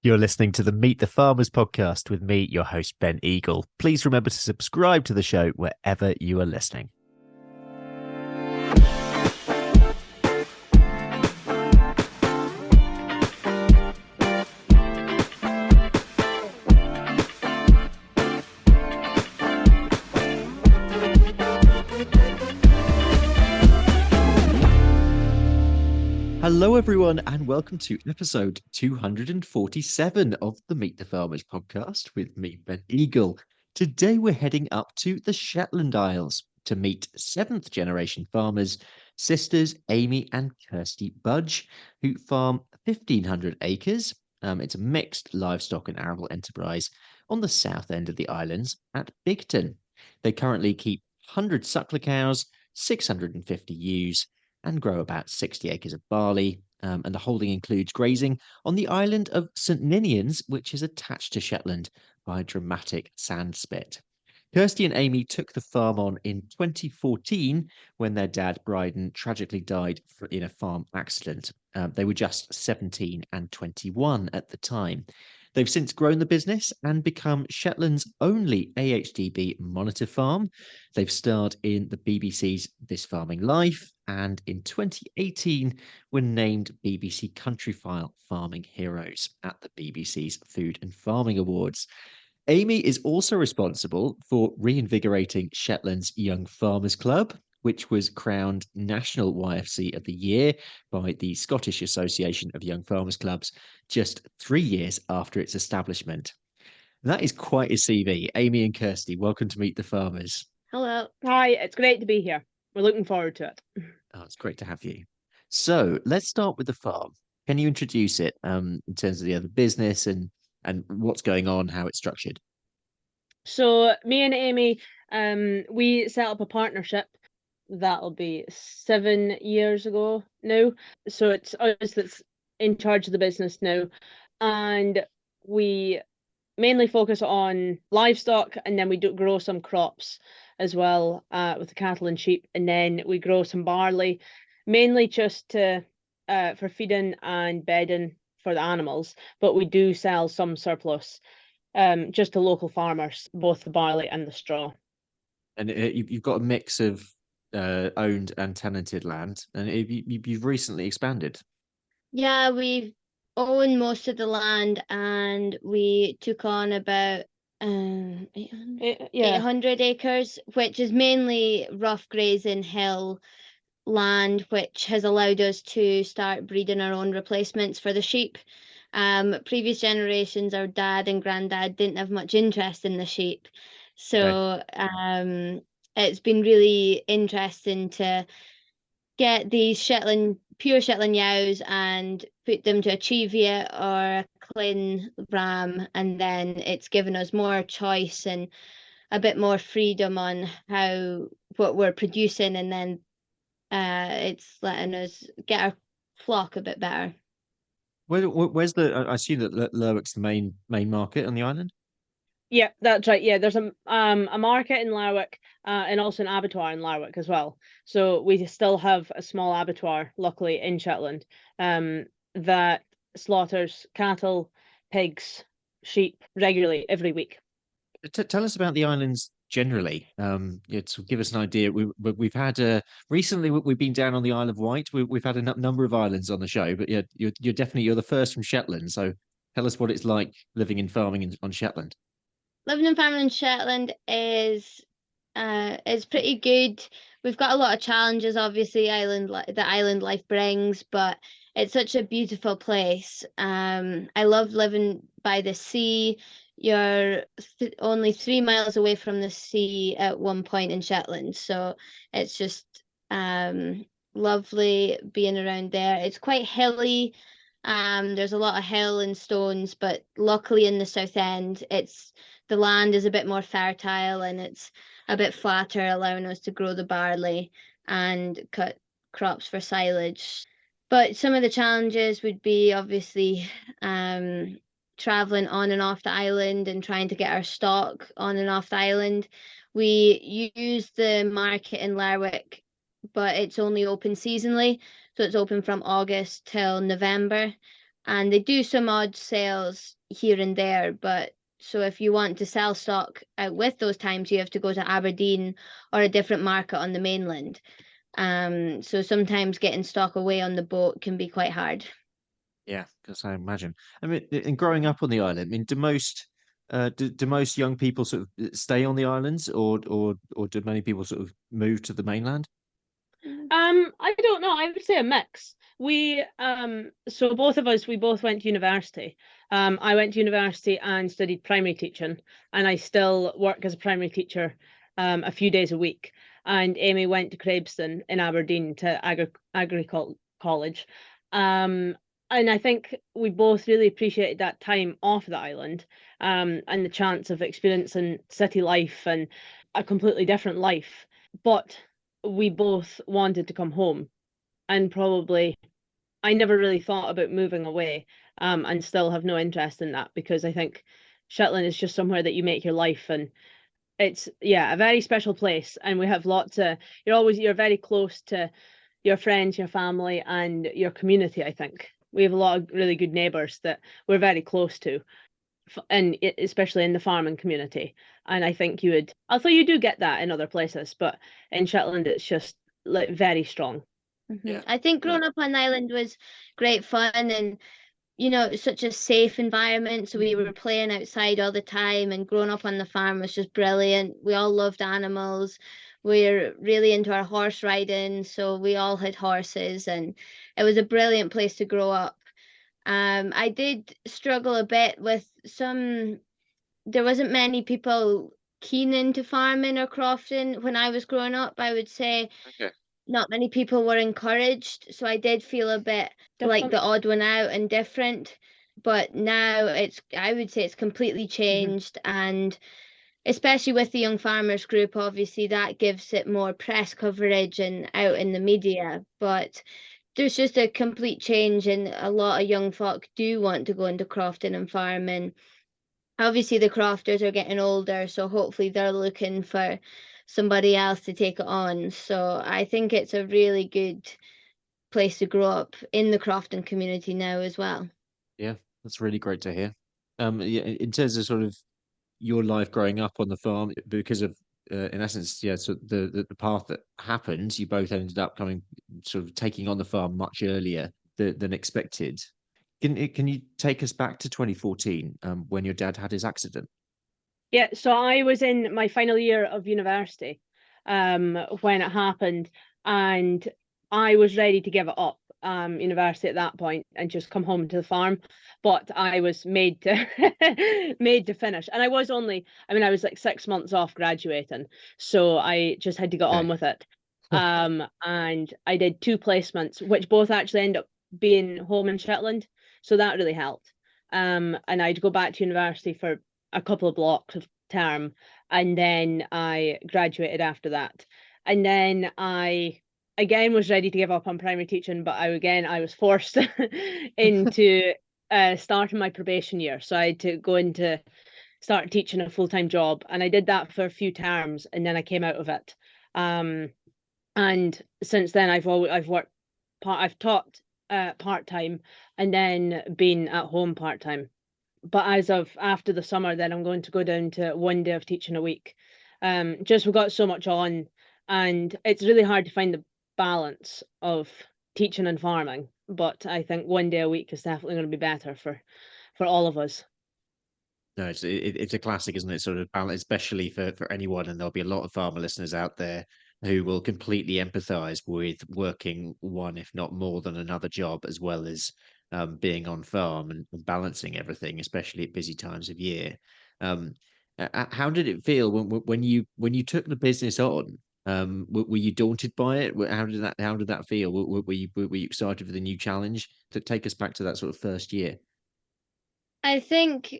You're listening to the Meet the Farmers podcast with me, your host, Ben Eagle. Please remember to subscribe to the show wherever you are listening. Hello, everyone, and welcome to episode 247 of the Meet the Farmers podcast with me, Ben Eagle. Today, we're heading up to the Shetland Isles to meet seventh generation farmers, sisters Aimee and Kirsty Budge, who farm 1,500 acres. It's a mixed livestock and arable enterprise on the south end of the islands at Bigton. They currently keep 100 suckler cows, 650 ewes, and grow about 60 acres of barley. And the holding includes grazing on the island of St Ninians, which is attached to Shetland by a dramatic sand spit. Kirsty and Aimee took the farm on in 2014 when their dad, Bryden, tragically died in a farm accident. They were just 17 and 21 at the time. They've since grown the business and become Shetland's only AHDB monitor farm. They've starred in the BBC's This Farming Life, and in 2018 were named BBC Countryfile Farming Heroes at the BBC's Food and Farming Awards. Aimee is also responsible for reinvigorating Shetland's Young Farmers Club, which was crowned National YFC of the Year by the Scottish Association of Young Farmers Clubs just 3 years after its establishment. That is quite a CV. Aimee and Kirsty, welcome to Meet the Farmers. Hello. Hi, it's great to be here. We're looking forward to it. Oh, it's great to have you. So let's start with the farm. Can you introduce it in terms of the other business and what's going on, how it's structured? So me and Aimee, we set up a partnership. That'll be 7 years ago now. So it's us that's in charge of the business now. And we mainly focus on livestock, and then we do grow some crops as well with the cattle and sheep. And then we grow some barley, mainly just to for feeding and bedding for the animals. But we do sell some surplus just to local farmers, both the barley and the straw. And you've got a mix of owned and tenanted land, and you've recently expanded. Yeah, we've owned most of the land, and we took on about 800 acres, which is mainly rough grazing hill land, which has allowed us to start breeding our own replacements for the sheep. Previous generations, our dad and granddad didn't have much interest in the sheep, so it's been really interesting to get these pure Shetland yows and put them to a Cheviot or a Clin ram, and then it's given us more choice and a bit more freedom on what we're producing, and then it's letting us get our flock a bit better. Where's I assume that Lerwick's the main market on the island? Yeah, that's right. Yeah, there's a market in Lerwick and also an abattoir in Lerwick as well. So we still have a small abattoir, luckily, in Shetland that slaughters cattle, pigs, sheep regularly every week. Tell us about the islands generally. To give us an idea, we've had recently we've been down on the Isle of Wight. We've had a number of islands on the show, but yeah, you're definitely the first from Shetland. So tell us what it's like living and farming on Shetland. Living and farming in Shetland is pretty good. We've got a lot of challenges, obviously, the island life brings, but it's such a beautiful place. I love living by the sea. You're only 3 miles away from the sea at one point in Shetland, so it's just lovely being around there. It's quite hilly. There's a lot of hill and stones, but luckily in the south end, the land is a bit more fertile and it's a bit flatter, allowing us to grow the barley and cut crops for silage. But some of the challenges would be obviously traveling on and off the island and trying to get our stock on and off the island. We use the market in Lerwick, but it's only open seasonally. So it's open from August till November. and they do some odd sales here and there, but so if you want to sell stock out with those times, you have to go to Aberdeen or a different market on the mainland. So sometimes getting stock away on the boat can be quite hard. Yeah, because I imagine. I mean, and growing up on the island, I mean, do most young people sort of stay on the islands, or do many people sort of move to the mainland? I don't know. I would say a mix. So both of us, we both went to university. I went to university and studied primary teaching, and I still work as a primary teacher, a few days a week. And Aimee went to Craibston in Aberdeen to agriculture college. And I think we both really appreciated that time off the island, and the chance of experiencing city life and a completely different life. But we both wanted to come home, and probably I never really thought about moving away, and still have no interest in that, because I think Shetland is just somewhere that you make your life, and it's, yeah, a very special place, and we have lots of, you're very close to your friends, your family, and your community. I think we have a lot of really good neighbours that we're very close to, and especially in the farming community. And I think you would, although you do get that in other places, but in Shetland it's just like very strong. Yeah. I think growing up on the island was great fun, and such a safe environment. So we were playing outside all the time, and growing up on the farm was just brilliant. We all loved animals. We're really into our horse riding, so we all had horses, and it was a brilliant place to grow up. I did struggle a bit with there wasn't many people keen into farming or crofting when I was growing up. I would say Okay. not many people were encouraged, so I did feel a bit like the odd one out and different. But now I would say it's completely changed, and especially with the Young Farmers Group, obviously that gives it more press coverage and out in the media. But there's just a complete change, and a lot of young folk do want to go into crofting and farming. Obviously the crofters are getting older, so hopefully they're looking for somebody else to take it on. So I think it's a really good place to grow up in the crofting community now as well. Yeah, that's really great to hear. Yeah, in terms of sort of your life growing up on the farm, because of in essence, yeah, so the path that happened, you both ended up coming sort of taking on the farm much earlier than expected. Can you take us back to 2014, when your dad had his accident? Yeah, so I was in my final year of university, when it happened, and I was ready to give it up, university at that point, and just come home to the farm. But I was made to made to finish, and I was like 6 months off graduating, so I just had to get on Okay. with it. And I did 2 placements, which both actually end up being home in Shetland, so that really helped. And I'd go back to university for a couple of blocks of term, and then I graduated after that. And then I again was ready to give up on primary teaching, but I was forced into starting my probation year, so I had to go into start teaching a full-time job, and I did that for a few terms, and then I came out of it. And since then I've taught part-time, and then been at home part-time. But as of after the summer, then I'm going to go down to 1 day of teaching a week. Just we've got so much on, and it's really hard to find the balance of teaching and farming. But I think 1 day a week is definitely going to be better for all of us. No, it's a classic, isn't it? Sort of balance, especially for anyone, and there'll be a lot of farmer listeners out there who will completely empathise with working one, if not more than another job, as well as being on farm and balancing everything, especially at busy times of year. Um, how did it feel when you took the business on? Were you daunted by it? How did that feel? Were you excited for the new challenge? To take us back to that sort of first year. I think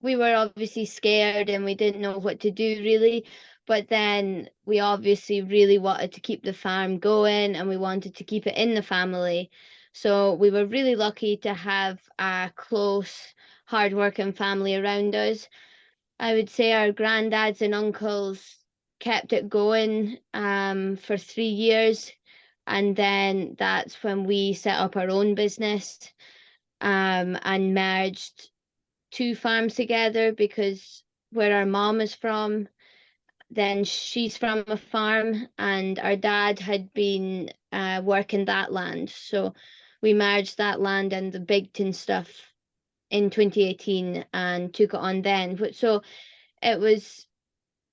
we were obviously scared and we didn't know what to do really, but then we obviously really wanted to keep the farm going and we wanted to keep it in the family. So we were really lucky to have a close, hardworking family around us. I would say our granddads and uncles kept it going for 3 years, and then that's when we set up our own business. and merged two farms together, because where our mom is from, then she's from a farm, and our dad had been working that land. So we merged that land and the Bigton stuff in 2018 and took it on then. So it was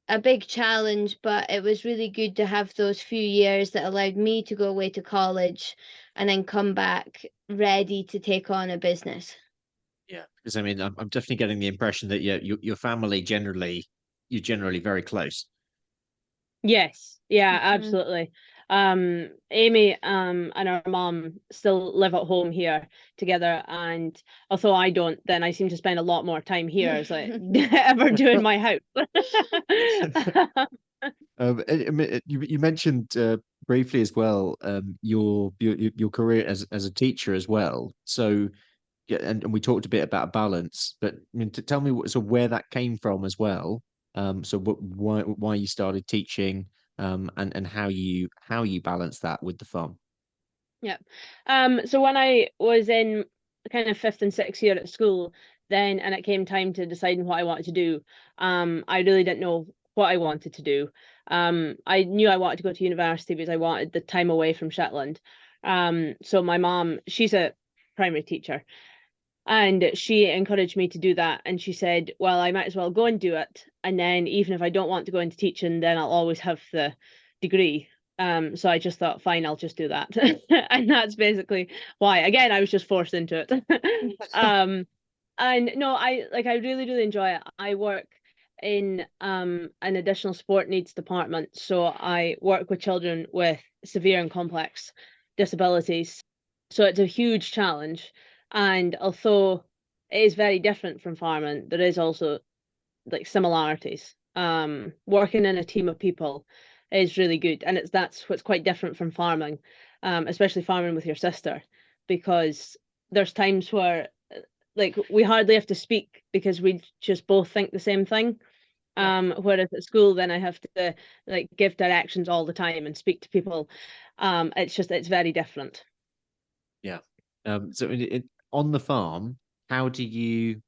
a big challenge, but it was really good to have those few years that allowed me to go away to college and then come back ready to take on a business. Yeah, because I mean, I'm definitely getting the impression that your family generally, you're generally very close. Yes, yeah, Mhm. absolutely. Aimee and her mom still live at home here together, and although I don't, then I seem to spend a lot more time here as I ever do in my house. I mean, you mentioned briefly as well your career as a teacher as well. So yeah, and we talked a bit about balance, but I mean, to tell me so where that came from as well. So why you started teaching, and how you balance that with the farm. Yeah. So when I was in kind of fifth and sixth year at school, then and it came time to deciding what I wanted to do, I really didn't know what I wanted to do. I knew I wanted to go to university because I wanted the time away from Shetland. So my mom, she's a primary teacher, and she encouraged me to do that. And she said, well, I might as well go and do it. And then even if I don't want to go into teaching, then I'll always have the degree. So I just thought, fine, I'll just do that. And that's basically why. Again, I was just forced into it. And no, I really, really enjoy it. I work in an additional sport needs department. So I work with children with severe and complex disabilities. So it's a huge challenge. And although it is very different from farming, there is also like similarities. Working in a team of people is really good, and that's what's quite different from farming, especially farming with your sister, because there's times where like we hardly have to speak because we just both think the same thing. Whereas at school, then I have to like give directions all the time and speak to people. It's very different. Yeah. So on the farm, how do you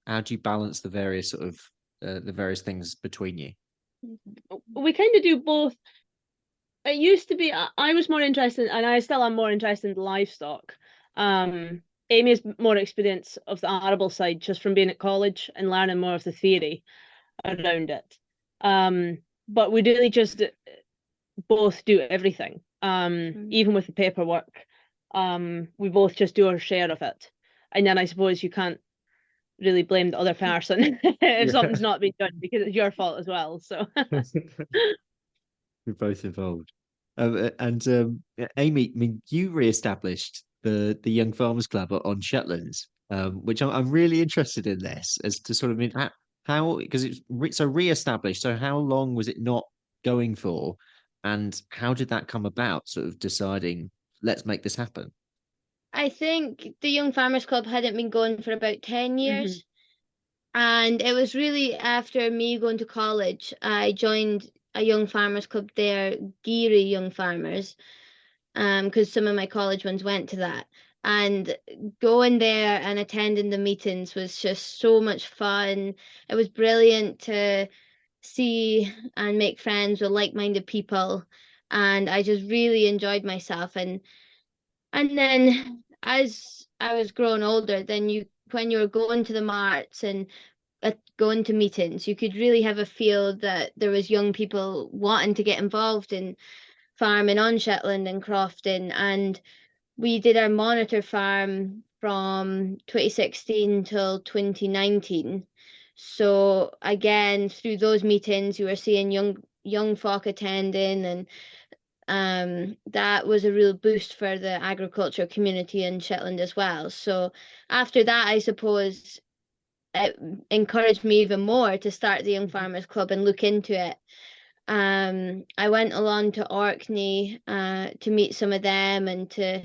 balance the various sort of the various things between you? We kind of do both. It used to be I was more interested, and I still am more interested in the livestock. Aimee has more experience of the arable side just from being at college and learning more of the theory around it. But we really just both do everything. Even with the paperwork, we both just do our share of it. And then I suppose you can't really blame the other person if Yeah. something's not been done because it's your fault as well. So We're both involved. And yeah, Aimee, I mean, you re-established the Young Farmers Club on Shetland, which I'm really interested in this as to sort of mean how because it's so re-established. So how long was it not going for, and how did that come about? Sort of deciding let's make this happen. I think the Young Farmers Club hadn't been going for about 10 years. And it was really after me going to college, I joined a Young Farmers Club there, Geary Young Farmers, because some of my college ones went to that. And going there and attending the meetings was just so much fun. It was brilliant to see and make friends with like-minded people. And I just really enjoyed myself. And then as I was growing older, then when you were going to the marts and going to meetings, you could really have a feel that there was young people wanting to get involved in farming on Shetland and crofting. And we did our monitor farm from 2016 till 2019. So again, through those meetings, you were seeing young folk attending, and that was a real boost for the agriculture community in Shetland as well. So after that, I suppose it encouraged me even more to start the Young Farmers Club and look into it. I went along to Orkney to meet some of them and to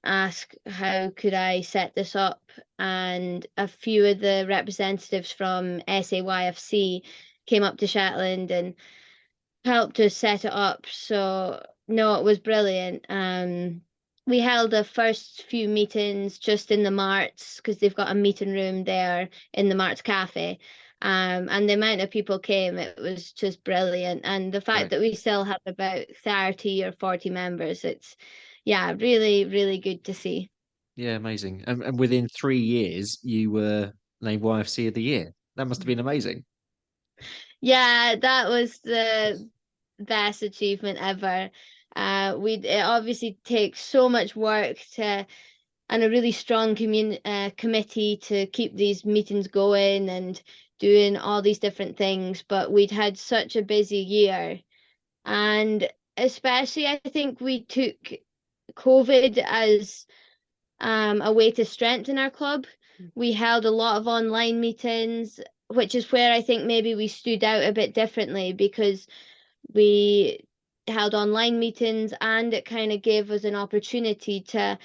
ask how could I set this up. And a few of the representatives from SAYFC came up to Shetland and helped us set it up. So no, it was brilliant. we held the first few meetings just in the Marts, because they've got a meeting room there in the Marts Cafe. And the amount of people came, it was just brilliant. And the fact Right. that we still have about 30 or 40 members, it's, yeah, really, really good to see. Yeah, amazing. And within 3 years, you were named YFC of the Year. That must have been amazing. Yeah, that was the best achievement ever. It obviously takes so much work to and a really strong committee to keep these meetings going and doing all these different things. But we'd had such a busy year, and especially I think we took COVID as a way to strengthen our club. We held a lot of online meetings, which is where I think maybe we stood out a bit differently, because we held online meetings and it kind of gave us an opportunity to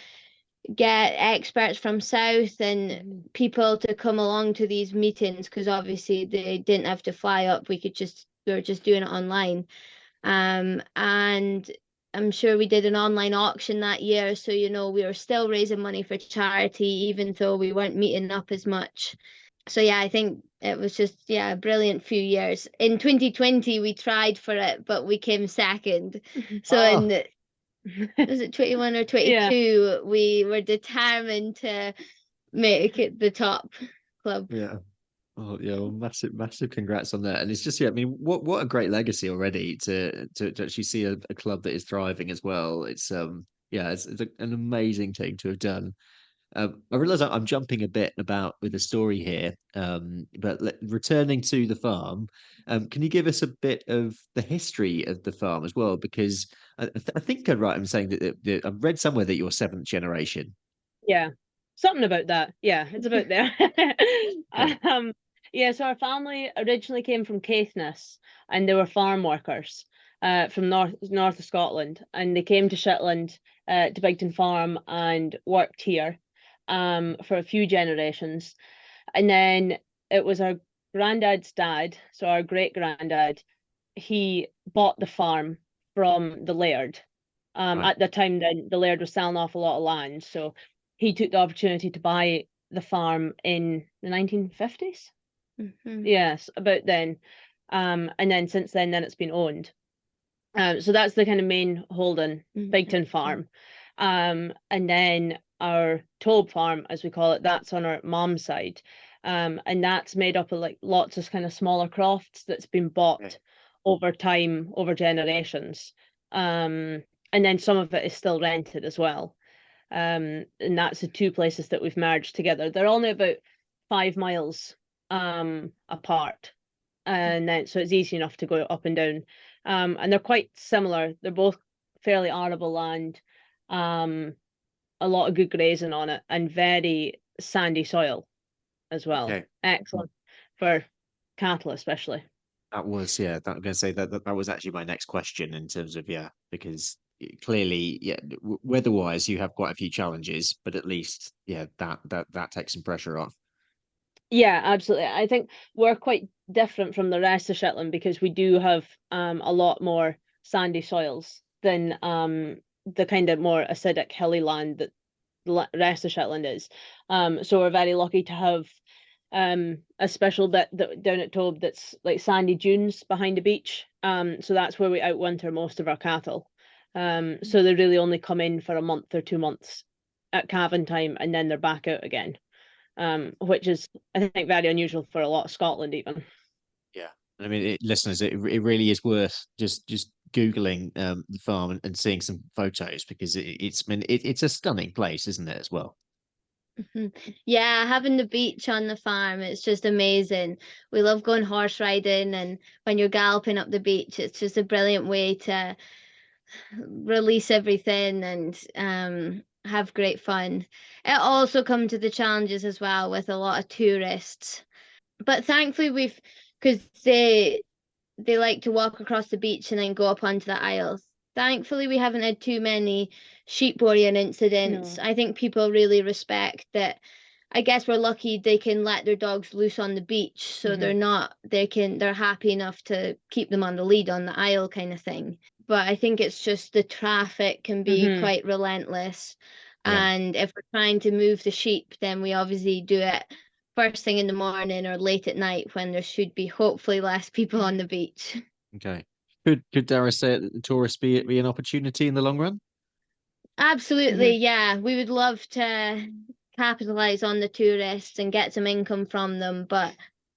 get experts from South and people to come along to these meetings, because obviously they didn't have to fly up. We were just doing it online. And I'm sure we did an online auction that year. So, we were still raising money for charity, even though we weren't meeting up as much. So yeah, I think it was just, a brilliant few years. In 2020, we tried for it, but we came second. So Oh. was it 21 or 22? We were determined to make it the top club. Yeah. Oh yeah, well, massive congrats on that. And it's just, yeah, I mean, what a great legacy already to actually see a club that is thriving as well. It's an amazing thing to have done. I realize I'm jumping a bit about with the story here, but returning to the farm, can you give us a bit of the history of the farm as well? Because I think I'm right in saying that I've read somewhere that you're seventh generation. Yeah, something about that. Yeah, it's about there. Okay. Yeah, so our family originally came from Caithness, and they were farm workers from north of Scotland, and they came to Shetland to Bigton Farm and worked here for a few generations. And then it was our granddad's dad, so our great granddad, he bought the farm from the laird. Right. At the time, then the laird was selling off a lot of land, so he took the opportunity to buy the farm in the 1950s. Yes, about then. And then since then it's been owned. So that's the kind of main holding, Bigton Farm. And then our Tobe Farm, as we call it, that's on our mom's side. And that's made up of like lots of kind of smaller crofts that's been bought over time, over generations. And then some of it is still rented as well. And that's the two places that we've merged together. They're only about 5 miles apart. And then so it's easy enough to go up and down. And they're quite similar. They're both fairly arable land, a lot of good grazing on it, and very sandy soil as well. Okay. Excellent for cattle, especially. That was, yeah, I'm going to say that was actually my next question in terms of, because clearly, weather-wise, you have quite a few challenges, but at least, that takes some pressure off. Yeah, absolutely. I think we're quite different from the rest of Shetland because we do have a lot more sandy soils than the kind of more acidic hilly land that the rest of Shetland is. So we're very lucky to have a special bit down at Tobe that's like sandy dunes behind the beach. So that's where we outwinter most of our cattle. So they really only come in for a month or 2 months at calving time, and then they're back out again. Which is, I think, very unusual for a lot of Scotland, even. Yeah, I mean, listeners, it really is worth just googling the farm and seeing some photos because it's a stunning place, isn't it, as well? Yeah, having the beach on the farm, it's just amazing. We love going horse riding, and when you're galloping up the beach, it's just a brilliant way to release everything and have great fun. It also comes to the challenges as well with a lot of tourists. But thankfully because they like to walk across the beach and then go up onto the aisles. Thankfully, we haven't had too many sheep worrying incidents. No. I think people really respect that. I guess we're lucky they can let their dogs loose on the beach, so they're happy enough to keep them on the lead on the aisle kind of thing. but I think it's just the traffic can be quite relentless. Yeah. And if we're trying to move the sheep, then we obviously do it first thing in the morning or late at night when there should be hopefully less people on the beach. Okay. Could dare I say it, that the tourists be an opportunity in the long run? Absolutely, yeah. We would love to capitalize on the tourists and get some income from them, but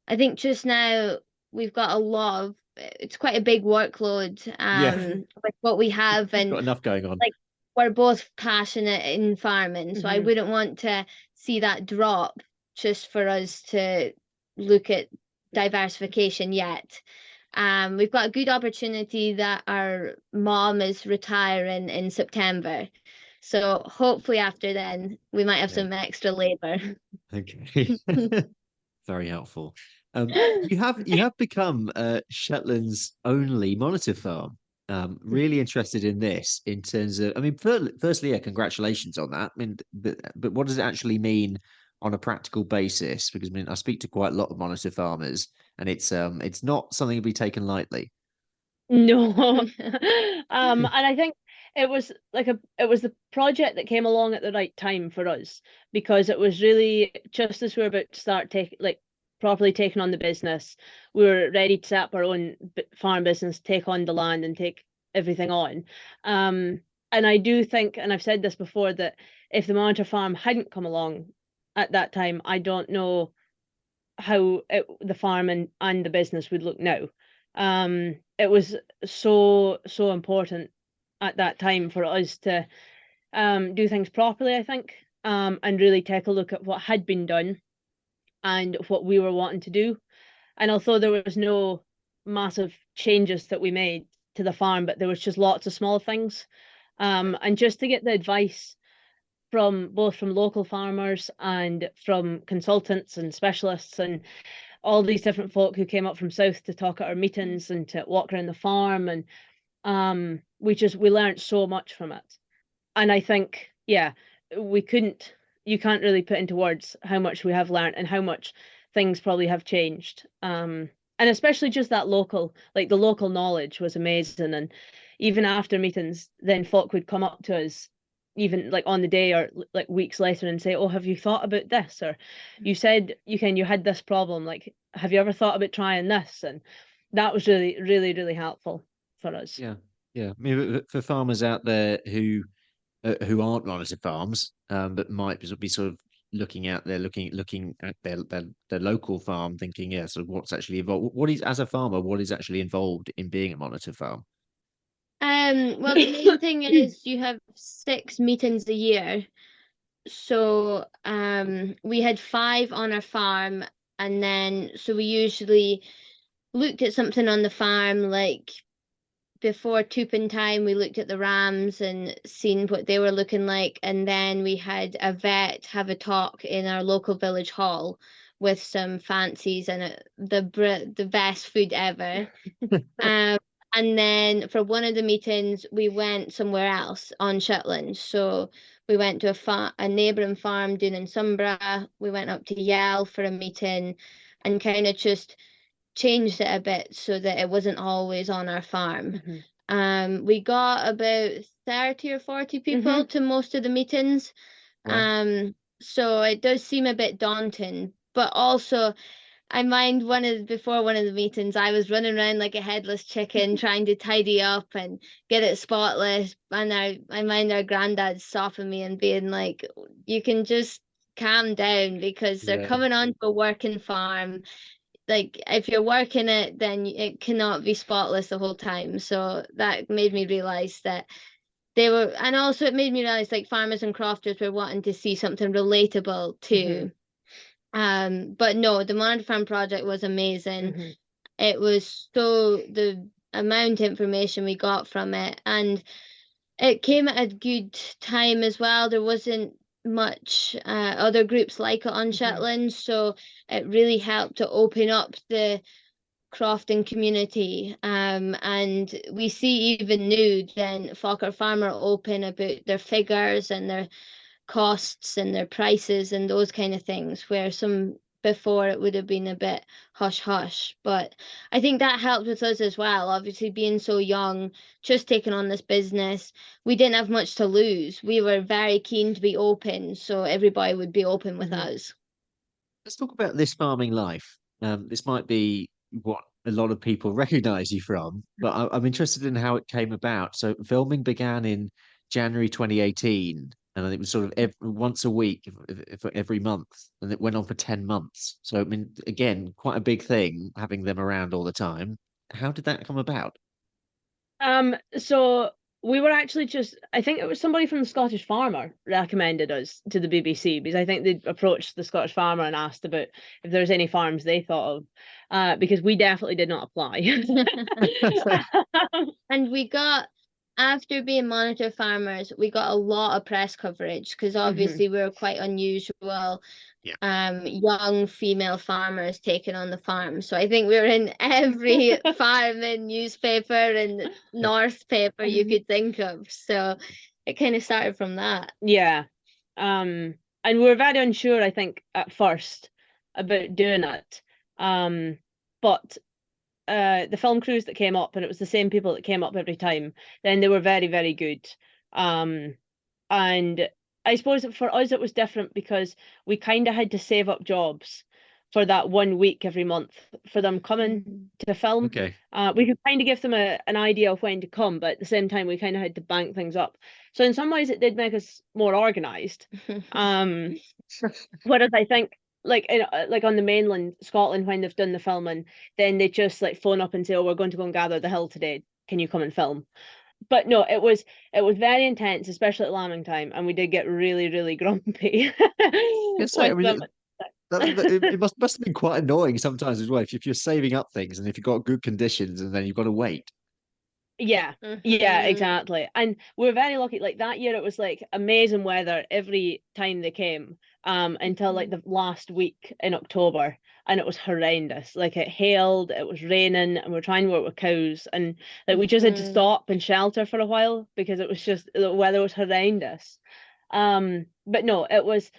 I think just now we've got a lot of it's quite a big workload Yeah. with what we have, and Got enough going on. like we're both passionate in farming, so I Mhm. wouldn't want to see that drop just for us to look at diversification yet. We've got a good opportunity that our mom is retiring in September. So hopefully after then we might have Yeah. some extra labor. Okay. Very helpful. You have become Shetland's only monitor farm. Really interested in this in terms of, I mean, firstly, yeah, congratulations on that. I mean, but what does it actually mean on a practical basis? Because I mean, I speak to quite a lot of monitor farmers, and it's not something to be taken lightly. No. And I think it was the project that came along at the right time for us, because it was really just as we were about to start properly taking on the business. We were ready to set up our own farm business, take on the land and take everything on. And I do think, and I've said this before, that if the monitor farm hadn't come along at that time, I don't know how the farm and the business would look now. It was so important at that time for us to do things properly, I think, and really take a look at what had been done and what we were wanting to do. And although there was no massive changes that we made to the farm, but there was just lots of small things. And just to get the advice from both from local farmers and from consultants and specialists and all these different folk who came up from south to talk at our meetings and to walk around the farm, and we learned so much from it. And I think, yeah, you can't really put into words how much we have learned and how much things probably have changed. And especially just that the local knowledge was amazing. And even after meetings, then folk would come up to us even like on the day or like weeks later and say, oh, have you thought about this? Or you said you had this problem, like, have you ever thought about trying this? And that was really, really, really helpful for us. Yeah, yeah. I mean, for farmers out there who aren't monitor farms, but might be sort of looking out there, looking at their local farm, thinking, yeah, sort of what's actually involved. What is, as a farmer, what is actually involved in being a monitor farm? Well, the main thing is you have 6 meetings a year. So we had 5 on our farm, and then so we usually looked at something on the farm, like before Tupin time, we looked at the rams and seen what they were looking like, and then we had a vet have a talk in our local village hall with some fancies and the best food ever. And then for one of the meetings, we went somewhere else on Shetland. So we went to a neighbouring farm down in Sunborough. We went up to Yell for a meeting and kind of just changed it a bit so that it wasn't always on our farm. We got about 30 or 40 people to most of the meetings. Wow. So it does seem a bit daunting, but also I mind before one of the meetings, I was running around like a headless chicken trying to tidy up and get it spotless. And I mind our granddad stopping me and being like, you can just calm down because they're Yeah. coming onto a working farm. Like if you're working it, then it cannot be spotless the whole time. So that made me realize that and also it made me realize like farmers and crofters were wanting to see something relatable too. But no, the Monitor Farm project was amazing. It was the amount of information we got from it, and it came at a good time as well. There wasn't much other groups like it on Shetland, so it really helped to open up the crofting community. And we see even new then Falkirk Farmer open about their figures and their costs and their prices and those kind of things, where some before it would have been a bit hush hush. But I think that helped with us as well. Obviously, being so young, just taking on this business, we didn't have much to lose. We were very keen to be open, so everybody would be open with us. Let's talk about this farming life. This might be what a lot of people recognize you from, but I'm interested in how it came about. So filming began in January 2018, and it was sort of once a week, if every month, and it went on for 10 months. So, I mean, again, quite a big thing having them around all the time. How did that come about? So we were actually I think it was somebody from the Scottish Farmer recommended us to the BBC, because I think they'd approached the Scottish Farmer and asked about if there's any farms they thought of, because we definitely did not apply. And we got, after being monitor farmers, we got a lot of press coverage, because obviously we were quite unusual. Young female farmers taking on the farm. So I think we were in every farming newspaper and North paper you could think of. So it kind of started from that. Yeah. And we were very unsure, I think, at first about doing it. But the film crews that came up, and it was the same people that came up every time, then they were very, very good. And I suppose for us it was different because we kind of had to save up jobs for that 1 week every month for them coming to film. Okay. We could kind of give them an idea of when to come, but at the same time we kind of had to bank things up. So in some ways it did make us more organized. Whereas I think like on the mainland, Scotland, when they've done the filming, then they just like phone up and say, "Oh, we're going to go and gather the hill today. Can you come and film?" But no, it was very intense, especially at lambing time, and we did get really, really grumpy. It must have been quite annoying sometimes as well if you're saving up things and if you've got good conditions and then you've got to wait. Yeah, yeah, exactly. And we were very lucky. Like that year, it was like amazing weather every time they came, until like the last week in October, and it was horrendous. Like it hailed, it was raining, and we were trying to work with cows, and like we just had to stop and shelter for a while because it was just the weather was horrendous. But no, it was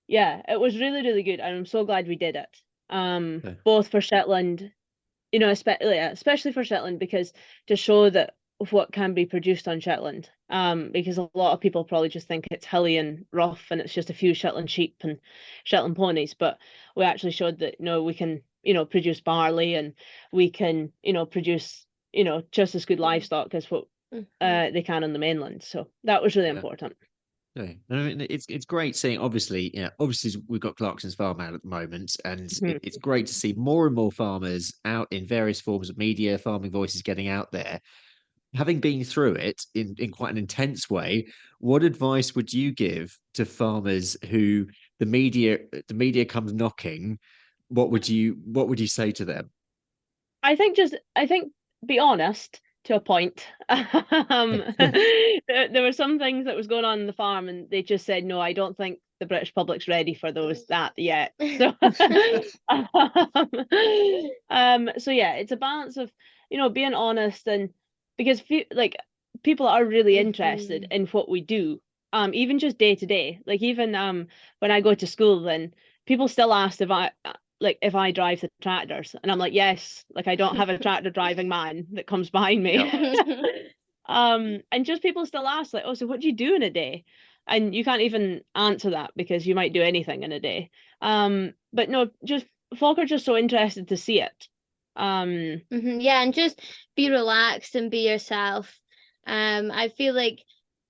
really, really good, and I'm so glad we did it. Both for Shetland, especially for Shetland, because to show that what can be produced on Shetland, because a lot of people probably just think it's hilly and rough and it's just a few Shetland sheep and Shetland ponies, but we actually showed that we can produce barley, and we can produce just as good livestock as what they can on the mainland. So that was really important. Yeah, I mean, it's great seeing. Obviously, we've got Clarkson's Farm out at the moment, and it's great to see more and more farmers out in various forms of media, farming voices getting out there. Having been through it in quite an intense way, what advice would you give to farmers who the media comes knocking? What would you say to them? I think be honest to a point. There were some things that was going on in the farm, and they just said, "No, I don't think the British public's ready for that yet." So, so yeah, it's a balance of being honest, and because people are really interested in what we do, even just day to day. Like even when I go to school, then people still ask if I drive the tractors, and I'm like, yes, like I don't have a tractor driving man that comes behind me. And just people still ask like, oh, so what do you do in a day? And you can't even answer that because you might do anything in a day. But no, just folk are just so interested to see it. Yeah, and just be relaxed and be yourself. I feel like,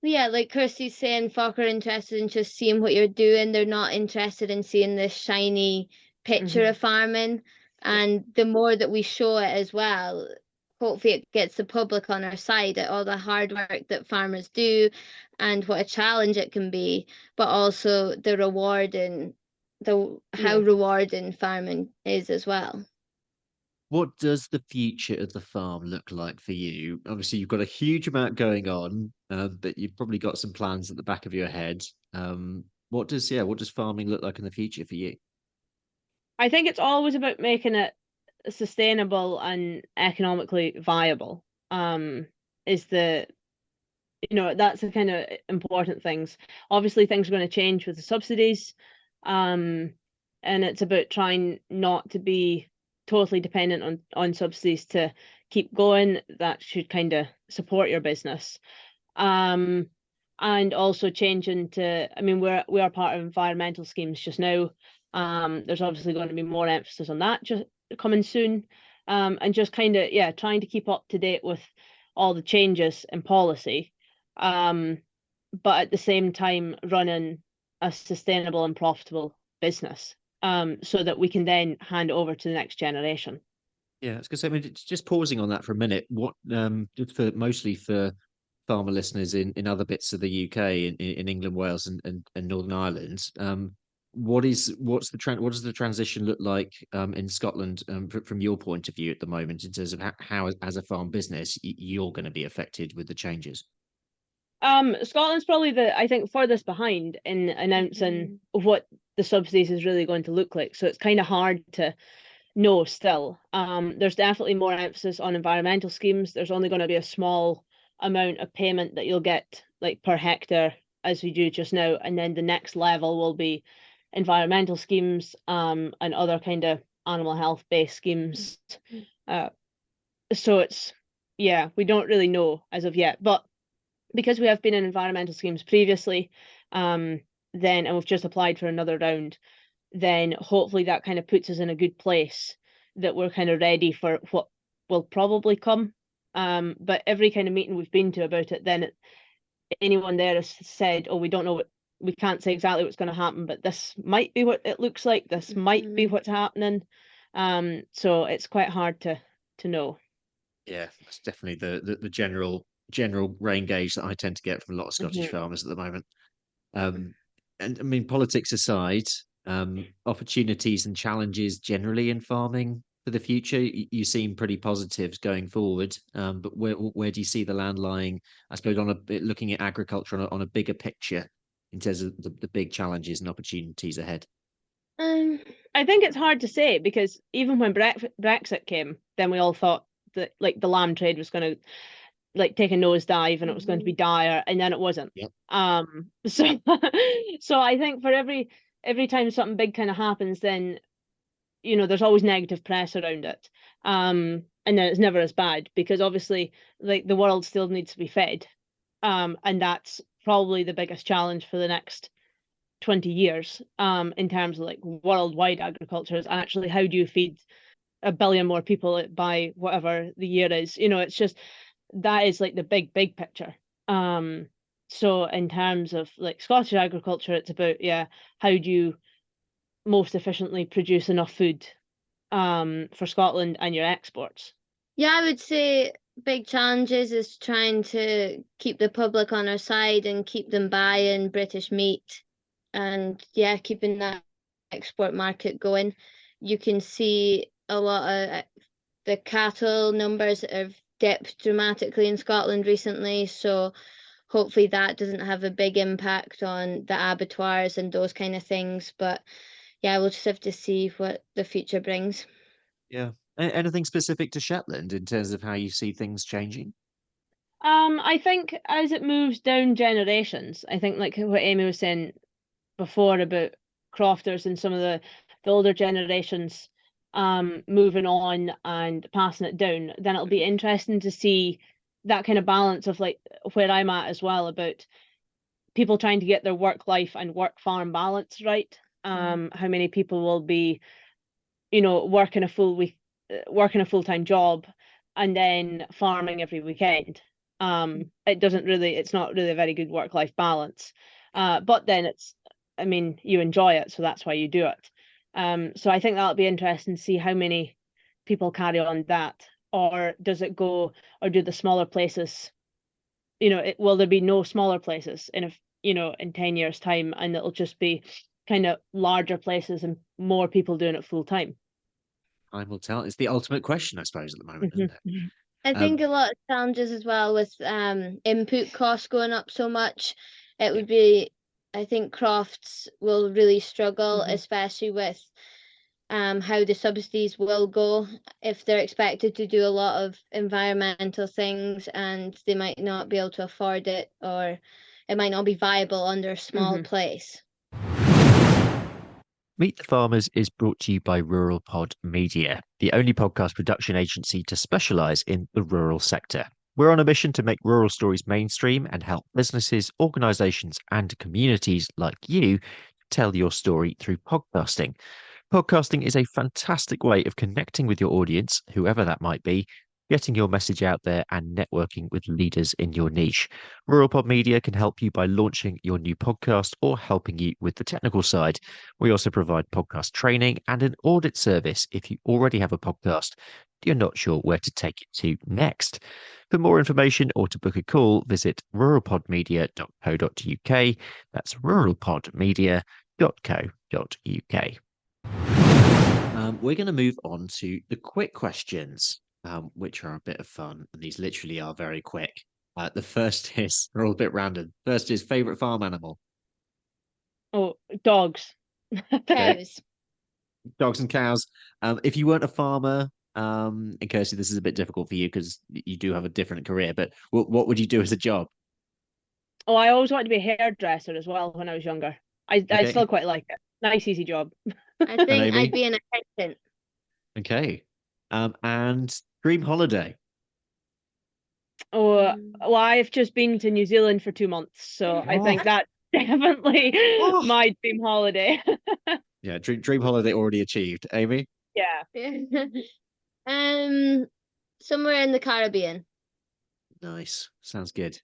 yeah, like Kirsty's saying, folk are interested in just seeing what you're doing. They're not interested in seeing this shiny picture of farming. And the more that we show it as well, hopefully it gets the public on our side at all the hard work that farmers do and what a challenge it can be, but also the rewarding, how rewarding farming is as well. What does the future of the farm look like for you? Obviously, you've got a huge amount going on, but you've probably got some plans at the back of your head. What does farming look like in the future for you? I think it's always about making it sustainable and economically viable. Is the that's the kind of important things. Obviously, things are going to change with the subsidies. and it's about trying not to be totally dependent on subsidies to keep going. That should kind of support your business. And also changing to, I mean, we are part of environmental schemes just now. There's obviously going to be more emphasis on that just coming soon. And just kind of, yeah, trying to keep up to date with all the changes in policy. But at the same time, running a sustainable and profitable business, so that we can then hand over to the next generation. Yeah, I was going to say, I mean, just pausing on that for a minute. What, just for mostly for farmer listeners in other bits of the UK, in England, Wales, and Northern Ireland, what does the transition look like in Scotland, from your point of view at the moment, in terms of how as a farm business you're going to be affected with the changes? Scotland's probably I think furthest behind in announcing what the subsidies is really going to look like. So it's kind of hard to know still. There's definitely more emphasis on environmental schemes. There's only going to be a small amount of payment that you'll get like per hectare as we do just now. And then the next level will be environmental schemes, and other kind of animal health based schemes. So it's, yeah, we don't really know as of yet, but because we have been in environmental schemes previously, and we've just applied for another round, then hopefully that kind of puts us in a good place that we're kind of ready for what will probably come. But every kind of meeting we've been to about it, then anyone there has said, oh, we don't know we can't say exactly what's going to happen, but this might be what it looks like. This might be what's happening. So it's quite hard to know. Yeah, that's definitely the general rain gauge that I tend to get from a lot of Scottish farmers at the moment. And I mean, politics aside, opportunities and challenges generally in farming for the future, you seem pretty positive going forward. But where do you see the land lying, I suppose, looking at agriculture on a bigger picture in terms of the big challenges and opportunities ahead? I think it's hard to say, because even when Brexit came, then we all thought that like the lamb trade was going to like take a nosedive and it was going to be dire, and then it wasn't. Yep. So so I think for every time something big kind of happens, then there's always negative press around it. And then it's never as bad, because obviously like the world still needs to be fed. And that's probably the biggest challenge for the next 20 years, in terms of like worldwide agriculture, is actually how do you feed 1 billion more people by whatever the year is. It's just, that is like the big picture. So in terms of like Scottish agriculture, it's about, how do you most efficiently produce enough food for Scotland and your exports? Yeah, I would say big challenges is trying to keep the public on our side and keep them buying British meat, and keeping that export market going. You can see a lot of the cattle numbers have dipped dramatically in Scotland recently, so hopefully that doesn't have a big impact on the abattoirs and those kind of things. But we'll just have to see what the future brings. Yeah. Anything specific to Shetland in terms of how you see things changing? I think as it moves down generations, I think like what Aimee was saying before about crofters and some of the older generations moving on and passing it down, then it'll be interesting to see that kind of balance of like where I'm at as well, about people trying to get their work life and work farm balance right. How many people will be working a full-time job and then farming every weekend. It's not really a very good work-life balance. But then you enjoy it, so that's why you do it. So I think that'll be interesting to see how many people carry on that, or does it go, or do the smaller places, will there be no smaller places in 10 years time, and it'll just be kind of larger places and more people doing it full time? Time will tell. It's the ultimate question, I suppose, at the moment, isn't it? I think a lot of challenges as well with input costs going up so much. It would be, I think crofts will really struggle, especially with how the subsidies will go, if they're expected to do a lot of environmental things and they might not be able to afford it, or it might not be viable under a small place. Meet the Farmers is brought to you by RuralPod Media, the only podcast production agency to specialise in the rural sector. We're on a mission to make rural stories mainstream and help businesses, organisations, and communities like you tell your story through podcasting. Podcasting is a fantastic way of connecting with your audience, whoever that might be, getting your message out there and networking with leaders in your niche. RuralPod Media can help you by launching your new podcast or helping you with the technical side. We also provide podcast training and an audit service if you already have a podcast. You're not sure where to take it to next. For more information or to book a call, visit ruralpodmedia.co.uk. That's ruralpodmedia.co.uk. We're going to move on to the quick questions, which are a bit of fun. And these literally are very quick. The first is, they're all a bit random. First is favourite farm animal. Oh, dogs. Cows. Dogs and cows. If you weren't a farmer, and Kirsty, this is a bit difficult for you because you do have a different career, but what would you do as a job? Oh, I always wanted to be a hairdresser as well when I was younger. I still quite like it. Nice, easy job. I think Aimee? I'd be an accountant. Okay. And dream holiday. Oh, well, I've just been to New Zealand for 2 months, so I think that's definitely my dream holiday. Yeah, dream holiday already achieved. Aimee? Yeah. Somewhere in the Caribbean. Nice. Sounds good.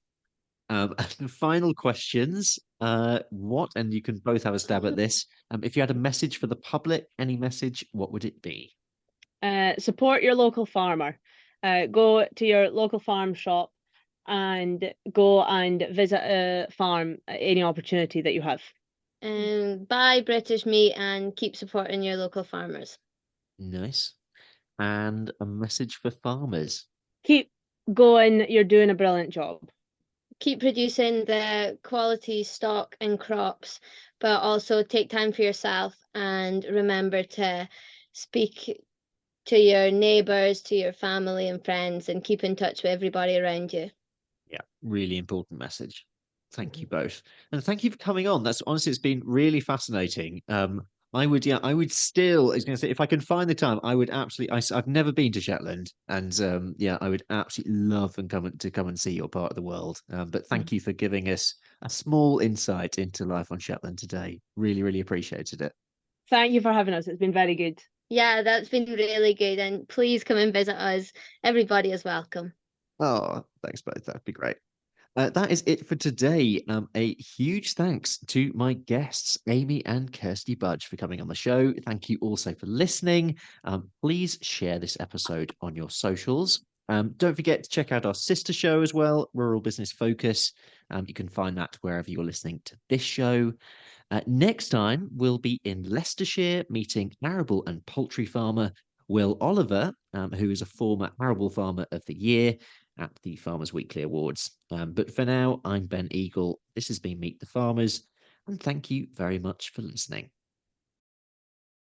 And the final questions. What, and you can both have a stab at this. If you had a message for the public, any message, what would it be? Support your local farmer. Go to your local farm shop and go and visit a farm at any opportunity that you have. Buy British meat and keep supporting your local farmers. Nice. And a message for farmers. Keep going. You're doing a brilliant job. Keep producing the quality stock and crops, but also take time for yourself and remember to speak to your neighbours, to your family and friends, and keep in touch with everybody around you. Yeah, really important message. Thank you both. And thank you for coming on. That's honestly, it's been really fascinating. I would still, I was going to say, if I can find the time, I would absolutely, I've never been to Shetland. And I would absolutely love and come and see your part of the world. But thank you for giving us a small insight into life on Shetland today. Really, really appreciated it. Thank you for having us. It's been very good. Yeah, that's been really good. And please come and visit us. Everybody is welcome. Oh, thanks both. That'd be great. That is it for today. A huge thanks to my guests, Aimee and Kirsty Budge, for coming on the show. Thank you also for listening. Please share this episode on your socials. Don't forget to check out our sister show as well, Rural Business Focus. You can find that wherever you're listening to this show. Next time, we'll be in Leicestershire meeting arable and poultry farmer Will Oliver, who is a former arable farmer of the year at the Farmers Weekly Awards. But for now, I'm Ben Eagle. This has been Meet the Farmers, and thank you very much for listening.